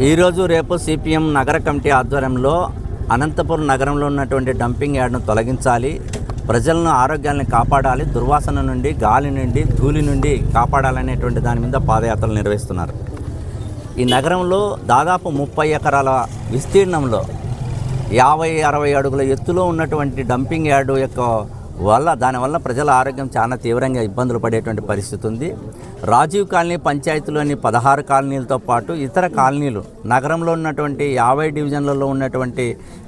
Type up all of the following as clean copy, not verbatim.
ఈరోజు రేపు సిపిఎం నగర కమిటీ ఆధ్వర్యంలో అనంతపురం నగరంలో ఉన్నటువంటి డంపింగ్ యార్డ్ను తొలగించాలి, ప్రజలను ఆరోగ్యాన్ని కాపాడాలి, దుర్వాసన నుండి, గాలి నుండి, ధూళి నుండి కాపాడాలనేటువంటి దాని మీద పాదయాత్రలు నిర్వహిస్తున్నారు. ఈ నగరంలో దాదాపు 30 ఎకరాల విస్తీర్ణంలో 50-60 అడుగుల ఎత్తులో ఉన్నటువంటి డంపింగ్ యార్డు దానివల్ల ప్రజల ఆరోగ్యం చాలా తీవ్రంగా ఇబ్బందులు పడేటువంటి పరిస్థితి ఉంది. రాజీవ్ కాలనీ పంచాయతీలోని 16 కాలనీలతో పాటు ఇతర కాలనీలు నగరంలో ఉన్నటువంటి 50 డివిజన్లలో ఉన్నటువంటి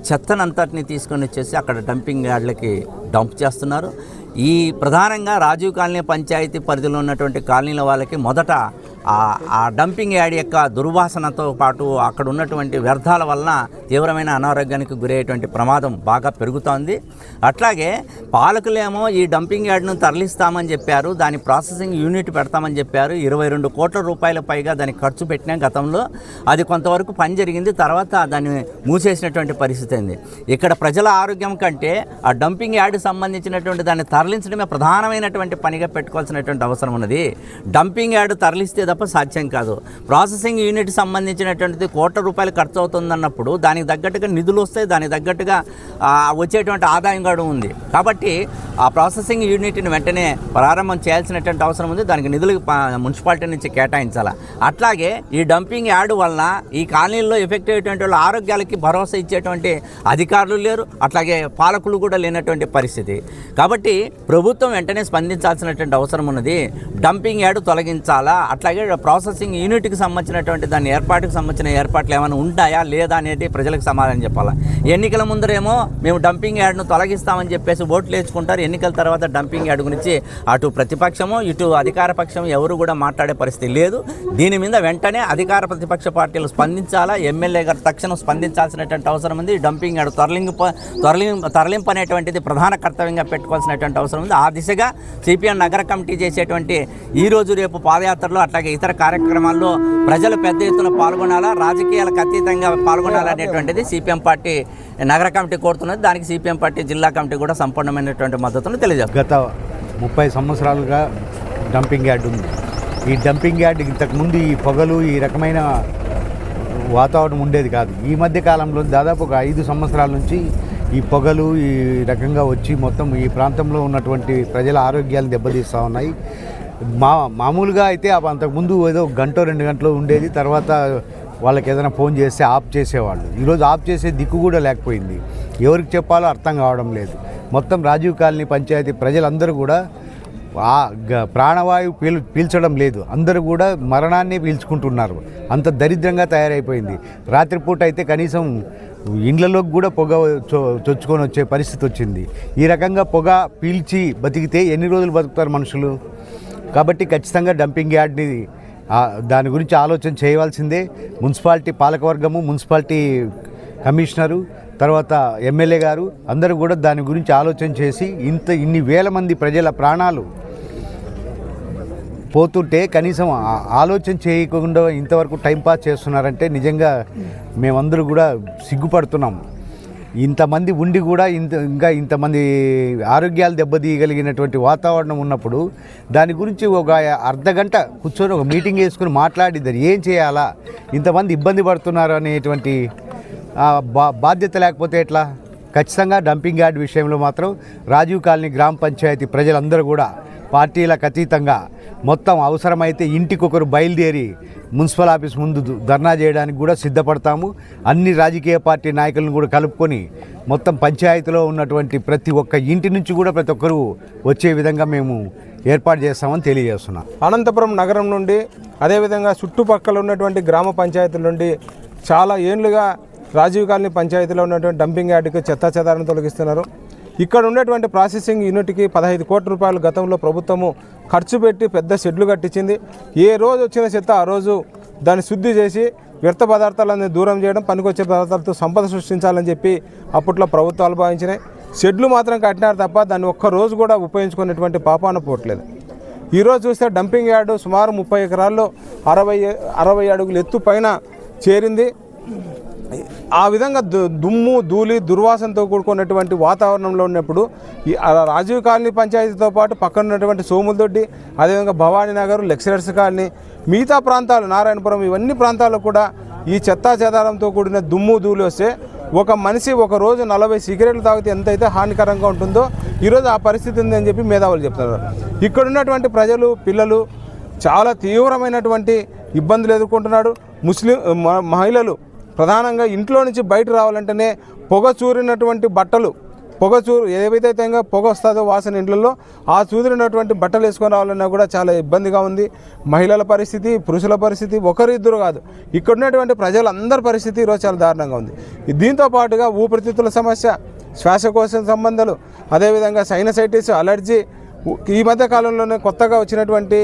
చెత్తనంతటిని తీసుకొని వచ్చేసి అక్కడ డంపింగ్ యార్డులకి డంప్ చేస్తున్నారు. ఈ ప్రధానంగా రాజీవ్ కాలనీ పంచాయతీ పరిధిలో ఉన్నటువంటి కాలనీల వాళ్ళకి మొదట ఆ డంపింగ్ యార్డ్ యొక్క దుర్వాసనతో పాటు అక్కడ ఉన్నటువంటి వ్యర్థాల వలన తీవ్రమైన అనారోగ్యానికి గురయ్యేటువంటి ప్రమాదం బాగా పెరుగుతోంది. అట్లాగే పాలకులేమో ఈ డంపింగ్ యార్డ్ను తరలిస్తామని చెప్పారు, దాని ప్రాసెసింగ్ యూనిట్ పెడతామని చెప్పారు. 22 కోట్ల రూపాయల పైగా దానికి ఖర్చు పెట్టిన గతంలో అది కొంతవరకు పని జరిగింది, తర్వాత దాన్ని మూసేసినటువంటి పరిస్థితి ఉంది. ఇక్కడ ప్రజల ఆరోగ్యం కంటే ఆ డంపింగ్ యార్డ్కి సంబంధించినటువంటి దాన్ని తరలించడమే ప్రధానమైనటువంటి పనిగా పెట్టుకోవాల్సినటువంటి అవసరం ఉన్నది. డంపింగ్ యార్డ్ తరలిస్తే తప్ప సాధ్యం కాదు. ప్రాసెసింగ్ యూనిట్ సంబంధించినటువంటిది కోట్ల రూపాయలు ఖర్చు అవుతుందన్నప్పుడు దానికి తగ్గట్టుగా నిధులు వస్తాయి, దానికి తగ్గట్టుగా వచ్చేటువంటి ఆదాయం కూడా ఉంది. కాబట్టి ఆ ప్రాసెసింగ్ యూనిట్ని వెంటనే ప్రారంభం చేయాల్సినటువంటి అవసరం ఉంది, దానికి నిధులు మున్సిపాలిటీ నుంచి కేటాయించాలి. అట్లాగే ఈ డంపింగ్ యార్డ్ వలన ఈ కాలనీల్లో ఎఫెక్ట్ అయ్యేటువంటి వాళ్ళ ఆరోగ్యాలకి భరోసా ఇచ్చేటువంటి అధికారులు లేరు, అట్లాగే పాలకులు కూడా లేనటువంటి పరిస్థితి. కాబట్టి ప్రభుత్వం వెంటనే స్పందించాల్సినటువంటి అవసరం ఉన్నది. డంపింగ్ యార్డ్ తొలగించాలా, అట్లాగే ప్రాసెసింగ్ యూనిట్కి సంబంధించినటువంటి దాని ఏర్పాటుకు సంబంధించిన ఏర్పాట్లు ఏమైనా ఉంటాయా లేదా అనేది ప్రజలకు సమాధానం చెప్పాలా. ఎన్నికల ముందరేమో మేము డంపింగ్ యార్డ్ను తొలగిస్తామని చెప్పేసి ఓట్లు వేసుకుంటారు, ఎన్నికల తర్వాత డంపింగ్ యార్డ్ గురించి అటు ప్రతిపక్షము ఇటు అధికార పక్షం ఎవరు కూడా మాట్లాడే పరిస్థితి లేదు. దీని మీద వెంటనే అధికార ప్రతిపక్ష పార్టీలు స్పందించాలా, ఎమ్మెల్యే గారు తక్షణం స్పందించాల్సినటువంటి అవసరం ఉంది. డంపింగ్ యార్డ్ తరలింపు అనేటువంటిది ప్రధాన కర్తవ్యంగా పెట్టుకోవాల్సినటువంటి అవసరం ఉంది. ఆ దిశగా సిపిఎం నగర కమిటీ చేసేటువంటి ఈరోజు రేపు పాదయాత్రలో అట్లాగే ఇతర కార్యక్రమాల్లో ప్రజలు పెద్ద ఎత్తున పాల్గొనాలా, రాజకీయాలకు అతీతంగా పాల్గొనాలనేటువంటిది సిపిఎం పార్టీ నగర కమిటీ కోరుతున్నది. దానికి సిపిఎం పార్టీ జిల్లా కమిటీ కూడా సంపూర్ణమైనటువంటి మద్దతును తెలియజేస్తుంది. గత 30 సంవత్సరాలుగా డంపింగ్ యార్డ్ ఉంది. ఈ డంపింగ్ యార్డ్ ఇంతకుముందు ఈ పొగలు ఈ రకమైన వాతావరణం ఉండేది కాదు. ఈ మధ్య కాలంలో దాదాపు ఒక 5 సంవత్సరాల నుంచి ఈ పొగలు ఈ రకంగా వచ్చి మొత్తం ఈ ప్రాంతంలో ఉన్నటువంటి ప్రజల ఆరోగ్యాలు దెబ్బతీస్తూ ఉన్నాయి. మామూలుగా అయితే అంతకుముందు ఏదో 1-2 గంటలు ఉండేది, తర్వాత వాళ్ళకి ఏదైనా ఫోన్ చేస్తే ఆఫ్ చేసేవాళ్ళు. ఈరోజు ఆఫ్ చేసే దిక్కు కూడా లేకపోయింది. ఎవరికి చెప్పాలో అర్థం కావడం లేదు. మొత్తం రాజీవ్ కాలనీ పంచాయతీ ప్రజలందరూ కూడా ప్రాణవాయువు పీల్చడం లేదు, అందరూ కూడా మరణాన్ని పీల్చుకుంటున్నారు. అంత దరిద్రంగా తయారైపోయింది. రాత్రిపూట అయితే కనీసం ఇండ్లలోకి కూడా పొగ చొచ్చుకొని వచ్చే పరిస్థితి వచ్చింది. ఈ రకంగా పొగ పీల్చి బతికితే ఎన్ని రోజులు బతుకుతారు మనుషులు? కాబట్టి ఖచ్చితంగా డంపింగ్ యార్డ్ని దాని గురించి ఆలోచన చేయవలసిందే. మున్సిపాలిటీ పాలకవర్గము, మున్సిపాలిటీ కమిషనరు, తర్వాత ఎమ్మెల్యే గారు అందరూ కూడా దాని గురించి ఆలోచన చేసి ఇన్ని వేల మంది ప్రజల ప్రాణాలు పోతుంటే కనీసం ఆలోచన చేయకుండా ఇంతవరకు టైంపాస్ చేస్తున్నారంటే నిజంగా మేమందరూ కూడా సిగ్గుపడుతున్నాం. ఇంతమంది ఉండి కూడా ఇంకా ఇంతమంది ఆరోగ్యాలు దెబ్బతీయగలిగినటువంటి వాతావరణం ఉన్నప్పుడు దాని గురించి ఒక అర్ధగంట కూర్చొని ఒక మీటింగ్ వేసుకుని మాట్లాడిద్దరు ఏం చేయాలా, ఇంతమంది ఇబ్బంది పడుతున్నారు అనేటువంటి బాధ్యత లేకపోతే ఎట్లా? ఖచ్చితంగా డంపింగ్ యార్డ్ విషయంలో మాత్రం రాజీవ్ కాలనీ గ్రామ పంచాయతీ ప్రజలందరూ కూడా పార్టీలకు అతీతంగా మొత్తం అవసరమైతే ఇంటికొకరు బయలుదేరి మున్సిపల్ ఆఫీస్ ముందు ధర్నా చేయడానికి కూడా సిద్ధపడతాము. అన్ని రాజకీయ పార్టీ నాయకులను కూడా కలుపుకొని మొత్తం పంచాయతీలో ఉన్నటువంటి ప్రతి ఒక్క ఇంటి నుంచి కూడా ప్రతి ఒక్కరూ వచ్చే విధంగా మేము ఏర్పాటు చేస్తామని తెలియజేస్తున్నాం. అనంతపురం నగరం నుండి అదేవిధంగా చుట్టుపక్కల ఉన్నటువంటి గ్రామ పంచాయతీల నుండి చాలా ఏళ్లుగా రాజీవ్ కాలనీ పంచాయతీలో ఉన్నటువంటి డంపింగ్ యార్డుకి చెత్తాచెదారం తొలగిస్తున్నారు. ఇక్కడ ఉన్నటువంటి ప్రాసెసింగ్ యూనిట్కి 15 కోట్ల రూపాయలు గతంలో ప్రభుత్వము ఖర్చు పెట్టి పెద్ద షెడ్లు కట్టించింది. ఏ రోజు వచ్చిన చెత్త ఆ రోజు దాన్ని శుద్ధి చేసి వ్యర్థ పదార్థాలను దూరం చేయడం, పనికొచ్చే పదార్థాలతో సంపద సృష్టించాలని చెప్పి అప్పట్లో ప్రభుత్వాలు భావించినాయి. షెడ్లు మాత్రం కట్టినారు తప్ప దాన్ని ఒక్కరోజు కూడా ఉపయోగించుకునేటువంటి పాపాన పోవట్లేదు. ఈరోజు చూస్తే డంపింగ్ యార్డు సుమారు 30 ఎకరాల్లో 60 అడుగుల ఎత్తు పైన చేరింది. ఆ విధంగా దుమ్ము ధూళి దుర్వాసనతో కూడుకున్నటువంటి వాతావరణంలో ఉన్నప్పుడు ఈ రాజీవ్ కాలనీ పంచాయతీతో పాటు పక్కన ఉన్నటువంటి సోములదొడ్డి, అదేవిధంగా భవానీ నగర్, లెక్చరర్స్ కాలనీ, మిగతా ప్రాంతాలు నారాయణపురం, ఇవన్నీ ప్రాంతాల్లో కూడా ఈ చెత్తా చెదారంతో కూడిన దుమ్ము ధూళి వస్తే ఒక మనిషి ఒక రోజు 40 సిగరెట్లు తాగితే ఎంతైతే హానికరంగా ఉంటుందో ఈరోజు ఆ పరిస్థితి ఉందని చెప్పి మేధావులు చెప్తున్నారు. ఇక్కడ ఉన్నటువంటి ప్రజలు పిల్లలు చాలా తీవ్రమైనటువంటి ఇబ్బందులు ఎదుర్కొంటున్నాడు. మహిళలు ప్రధానంగా ఇంట్లో నుంచి బయట రావాలంటేనే పొగ చూరినటువంటి బట్టలు ఏవైతే పొగ వస్తుందో వాసన ఇండ్లలో ఆ చూదిరినటువంటి బట్టలు వేసుకొని రావాలన్నా కూడా చాలా ఇబ్బందిగా ఉంది. మహిళల పరిస్థితి, పురుషుల పరిస్థితి ఒకరిద్దరు కాదు, ఇక్కడ ఉన్నటువంటి ప్రజలందరి పరిస్థితి ఈరోజు చాలా దారుణంగా ఉంది. దీంతో పాటుగా ఊపిరితిత్తుల సమస్య, శ్వాసకోశ సంబంధాలు, అదేవిధంగా సైనసైటిస్, అలర్జీ, ఈ మధ్య కాలంలోనే కొత్తగా వచ్చినటువంటి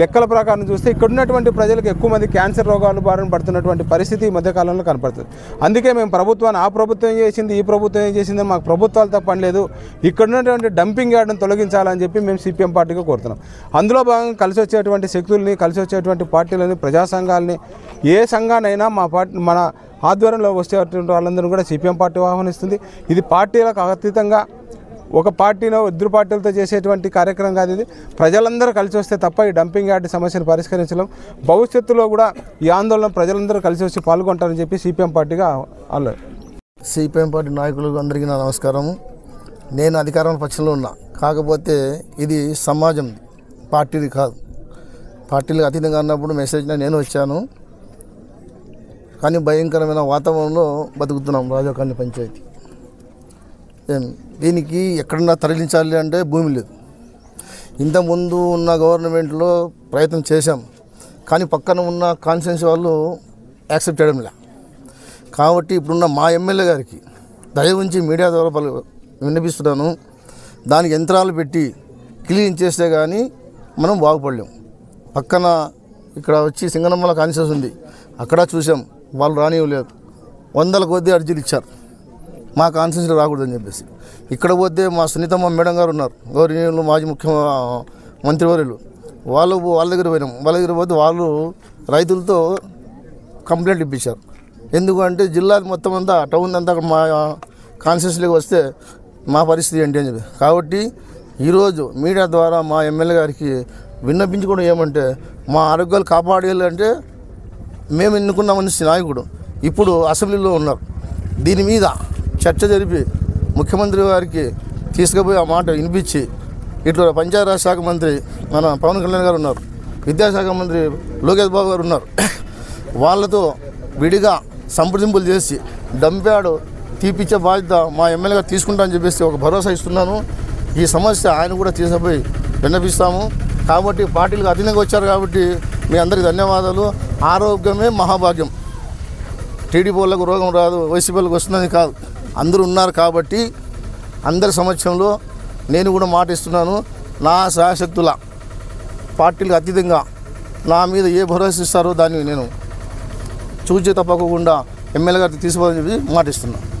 లెక్కల ప్రకారం చూస్తే ఇక్కడ ఉన్నటువంటి ప్రజలకు ఎక్కువ మంది క్యాన్సర్ రోగాలు బారిన పడుతున్నటువంటి పరిస్థితి ఈ మధ్య కాలంలో కనపడుతుంది. అందుకే మేము ప్రభుత్వాన్ని ఆ ప్రభుత్వం ఏం చేసింది, ఈ ప్రభుత్వం ఏం చేసింది, మాకు ప్రభుత్వాలతో పని లేదు, ఇక్కడ ఉన్నటువంటి డంపింగ్ యార్డ్ను తొలగించాలని చెప్పి మేము సిపిఎం పార్టీగా కోరుతున్నాం. అందులో భాగంగా కలిసి వచ్చేటువంటి శక్తుల్ని, కలిసి వచ్చేటువంటి పార్టీలని, ప్రజా సంఘాలని, ఏ సంఘానైనా మన ఆధ్వర్యంలో వచ్చేటువంటి వాళ్ళందరూ కూడా సిపిఎం పార్టీ ఆహ్వానిస్తుంది. ఇది పార్టీలకు అతీతంగా ఒక పార్టీలో ఇద్దరు పార్టీలతో చేసేటువంటి కార్యక్రమం కాదు. ఇది ప్రజలందరూ కలిసి వస్తే తప్ప ఈ డంపింగ్ యార్డ్ సమస్యను పరిష్కరించలేం. భవిష్యత్తులో కూడా ఈ ఆందోళన ప్రజలందరూ కలిసి వచ్చి పాల్గొంటారని చెప్పి సిపిఎం పార్టీగా సిపిఎం పార్టీ నాయకులకు అందరికీ నా నమస్కారము. నేను అధికారం పక్షంలో ఉన్నా, కాకపోతే ఇది సమాజం, పార్టీది కాదు. పార్టీలకు అతీతంగా అన్నప్పుడు మెసేజ్ నేను వచ్చాను, కానీ భయంకరమైన వాతావరణంలో బతుకుతున్నాం రాజోకాని పంచాయతీ. దీనికి ఎక్కడన్నా తరలించాలి అంటే భూమి లేదు. ఇంతకుముందు ఉన్న గవర్నమెంట్లో ప్రయత్నం చేశాం, కానీ పక్కన ఉన్న కాన్స్టిట్యున్సీ వాళ్ళు యాక్సెప్ట్ చేయడం లే. కాబట్టి ఇప్పుడున్న మా ఎమ్మెల్యే గారికి దయ ఉంచి మీడియా ద్వారా విన్నపిస్తున్నాను, దానికి యంత్రాలు పెట్టి క్లీన్ చేస్తే కానీ మనం బాగుపడలేం. పక్కన ఇక్కడ వచ్చి సింగనమల కాన్స్టిట్యున్సీ ఉంది, అక్కడ చూసాం, వాళ్ళు రానివ్వలేదు. 100 కొద్దీ అర్జీలు ఇచ్చారు మా కాన్స్టిట్యున్సీలో రాకూడదని చెప్పేసి. ఇక్కడ పోతే మా సునీతమ్మ మేడం గారు ఉన్నారు, గౌరవనీయులు మాజీ మంత్రివర్యులు, వాళ్ళ దగ్గర పోయినాం. వాళ్ళ దగ్గర పోతే వాళ్ళు రైతులతో కంప్లైంట్ ఇప్పించారు. ఎందుకంటే జిల్లా మొత్తం అంతా, టౌన్ అంతా మా కాన్స్టిట్యున్సీలోకి వస్తే మా పరిస్థితి ఏంటి అని చెప్పి. కాబట్టి ఈరోజు మీడియా ద్వారా మా ఎమ్మెల్యే గారికి విన్నపించుకోవడం ఏమంటే, మా ఆరోగ్యాలు కాపాడేయాలంటే మేము ఎన్నుకున్న మనిషి నాయకుడు ఇప్పుడు అసెంబ్లీలో ఉన్నారు. దీని మీద చర్చ జరిపి ముఖ్యమంత్రి గారికి తీసుకుపోయి ఆ మాట వినిపించి, ఇట్లా పంచాయతీరాజ్ శాఖ మంత్రి మన పవన్ కళ్యాణ్ గారు ఉన్నారు, విద్యాశాఖ మంత్రి లోకేష్ బాబు గారు ఉన్నారు, వాళ్ళతో విడిగా సంప్రదింపులు చేసి డంప్యార్డ్ తీపిచ్చే బాధ్యత మా ఎమ్మెల్యే గారు తీసుకుంటామని చెప్పేసి ఒక భరోసా ఇస్తున్నాను. ఈ సమస్య ఆయన కూడా తీసుకుపోయి విన్నపిస్తాము. కాబట్టి పార్టీలకు అధీనంగా వచ్చారు కాబట్టి మీ అందరికీ ధన్యవాదాలు. ఆరోగ్యమే మహాభాగ్యం. టీడీపీ వాళ్ళకు రోగం రాదు, వైసీపీ వాళ్ళకి వస్తుందని కాదు, అందరూ ఉన్నారు. కాబట్టి అందరి సమక్షంలో నేను కూడా మాట ఇస్తున్నాను, నా శాశక్తుల పార్టీలకు అతీతంగా నా మీద ఏ భరోసా ఇస్తారో దాన్ని నేను చూచి తప్పకుండా ఎమ్మెల్యే గారికి తీసుకోవాలని చెప్పి మాట ఇస్తున్నాను.